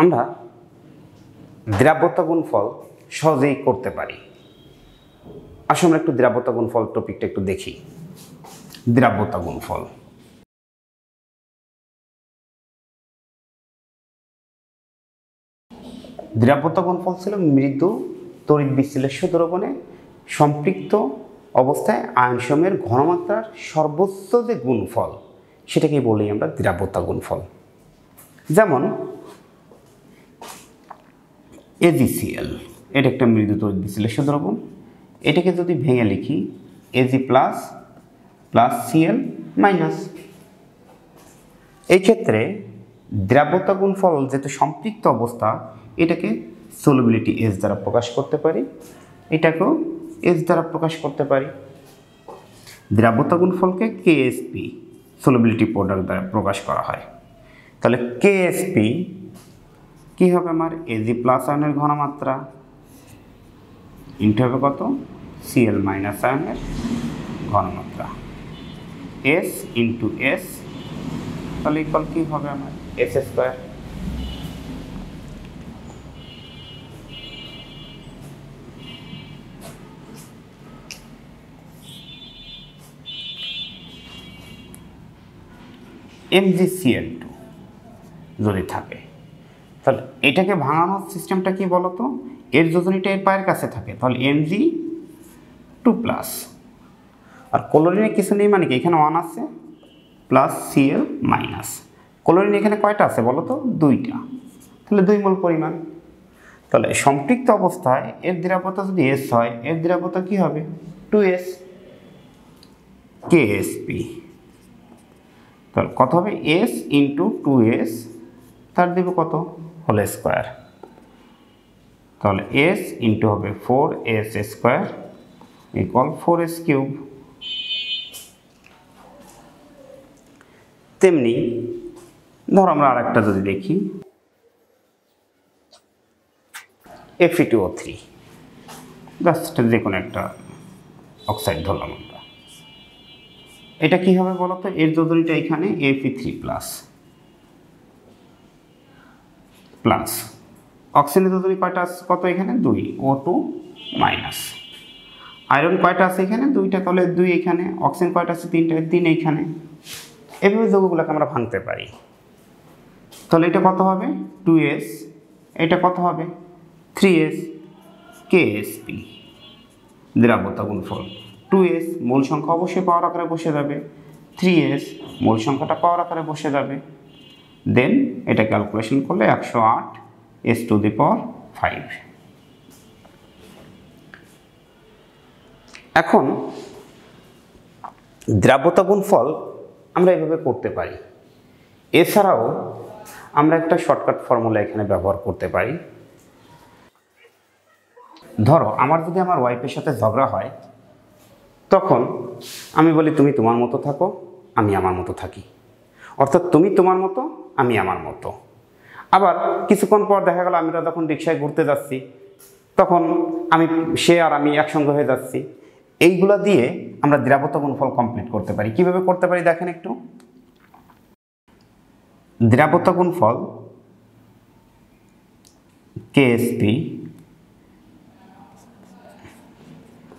আমরা দ্রাব্যতা গুণফল সহজেই করতে পারি। আসলে আমরা একটু দ্রাব্যতা গুণফল টপিকটা একটু দেখি। দ্রাব্যতা গুণফল দ্রাব্যতা গুণফল ছিল মৃদু তড়িৎ বিশ্লেষ্য দ্রবণে সম্পৃক্ত অবস্থায় আয়নসমূহের ঘনমাত্রার সর্বোচ্চ যে গুণফল সেটাকে বলি আমরা দ্রাব্যতা গুণফল। যেমন AgCl, এটা একটা মৃদু তড়িৎ বিশ্লেষ্য দ্রবণ। এটাকে যদি ভেঙে লিখি Ag plus plus Cl minus, এই ক্ষেত্রে দ্রাব্যতা গুণফল যেহেতু সম্পৃক্ত অবস্থা, এটাকে সলিবিলিটি H দ্বারা প্রকাশ করতে পারি, এটাকেও H দ্বারা প্রকাশ করতে পারি। দ্রাব্যতা গুণফলকে KSP সলিবিলিটি প্রোডাক্ট দ্বারা প্রকাশ করা হয়। তাহলে KSP কি হবে আমার Ag প্লাস আয়নের ঘনমাত্রা ইনটু হবে কত Cl মাইনাস আয়নের ঘনমাত্রা S ইন্টু S, তাহলে ইকুয়াল কি হবে আমার S স্কয়ার। MgCl2 যদি থাকে, তাহলে এটাকে ভাঙানোর সিস্টেমটা কি বলতো, এর যোজনীটা এর পায়ের কাছে থাকে, তাহলে Mg2 প্লাস, আর ক্লোরিনে কিছু নেই মানে কি এখানে 1 আছে প্লাস Cl মাইনাস। ক্লোরিন এখানে কয়টা আছে বলো তো, 2টা, তাহলে 2 মোল পরিমাণ। তাহলে সম্পৃক্ত অবস্থায় এর দ্রাব্যতা যদি S হয়, এর দ্রাব্যতা কি হবে 2S KSP। তাহলে কত হবে S ইন্টু 2S, তার দেব কত হোল স্কোয়ার, তাহলে S ইন্টু হবে 4S square equal 4S cube. তেমনি ধরো আমরা আরেকটা যদি দেখি Fe2O3, জাস্ট যে কোনো একটা অক্সাইড ধরলাম আমরা, এটা কি হবে বলো তো, এর যোজনীটা এখানে Fe3 প্লাস প্লাস, অক্সিজেনের যোজনী কয়টা আছে কত এখানে 2, O2 মাইনাস। আয়রন কয়টা আছে এখানে 2টা, তাহলে 2 এখানে। অক্সিজেন কয়টা আছে 3টা, 3 এইখানে। এভাবে যৌগগুলোকে আমরা ভাঙতে পারি। তাহলে এটা কত হবে 2S, এটা কত হবে 3S KSP। দ্রাব্যতা গুণফল 2S মোল সংখ্যা অবশ্যই পাওয়ার আকারে বসে যাবে, 3S মোল সংখ্যাটা পাওয়ার আকারে বসে যাবে, দেন এটা ক্যালকুলেশন করলে 108 S⁵ এখন দ্রাব্যতা গুণফল আমরা এভাবে করতে পারি। এছাড়াও আমরা একটা শর্টকাট ফর্মুলা এখানে ব্যবহার করতে পারি। ধরো আমার যদি আমার ওয়াইফের সাথে ঝগড়া হয়, তখন আমি বলি তুমি তোমার মতো থাকো, আমি আমার মতো থাকি, অর্থাৎ তুমি তোমার মতো আমি আমার মতো। আবার কিছুক্ষণ পর দেখা গেল আমরা যখন রিক্সায় ঘুরতে যাচ্ছি, তখন সে আর আমি একসঙ্গে হয়ে যাচ্ছি। এইগুলা দিয়ে আমরা দ্রাব্যতা গুণফল কমপ্লিট করতে পারি। কিভাবে করতে পারি দেখেন একটু। দ্রাব্যতা গুণফল KSP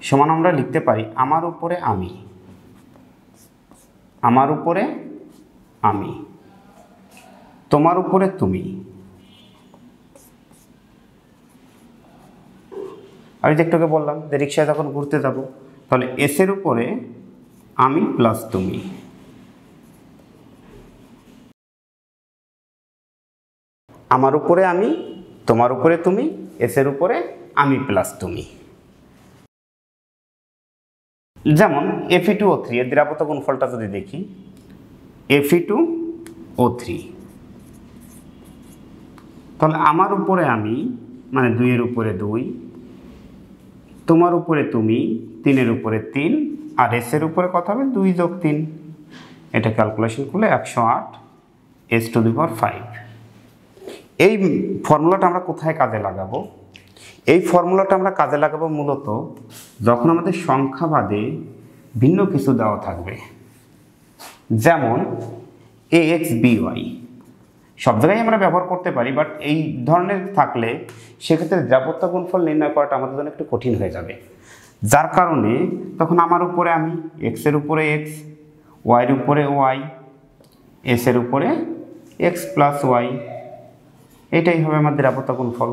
সমান আমরা লিখতে পারি আমার উপরে আমি, আমার উপরে আমি, তোমার উপরে তুমি। আমি যে একটুকে বললাম যে রিক্সায় যখন ঘুরতে যাব, তাহলে S এর উপরে আমি প্লাস তুমি, আমার উপরে আমি, তোমার উপরে তুমি, S এর উপরে আমি প্লাস তুমি। যেমন Fe2O3 এর দ্রাব্যতা গুণফলটা যদি দেখি, Fe2O3, তাহলে আমার উপরে আমি মানে 2 এর উপরে 2, তোমার উপরে তুমি 3 এর উপরে 3, আর S এর উপরে কত হবে 2 যোগ 3। এটা ক্যালকুলেশন করলে 108 S⁵। এই ফর্মুলাটা আমরা কোথায় কাজে লাগাবো? এই ফর্মুলাটা আমরা কাজে লাগাবো মূলত যখন আমাদের সংখ্যাবাদে ভিন্ন কিছু দেওয়া থাকবে, যেমন AX BY, সব জায়গায় আমরা ব্যবহার করতে পারি, বাট এই ধরনের থাকলে সেক্ষেত্রে নিরাপত্তা গুণফল নির্ণয় করাটা আমাদের জন্য একটু কঠিন হয়ে যাবে। যার কারণে তখন আমার উপরে আমি এক্সের উপরে এক্স, ওয়াইয়ের উপরে ওয়াই, এসের উপরে এক্স প্লাস ওয়াই, এটাই হবে আমার নিরাপত্তা গুণফল।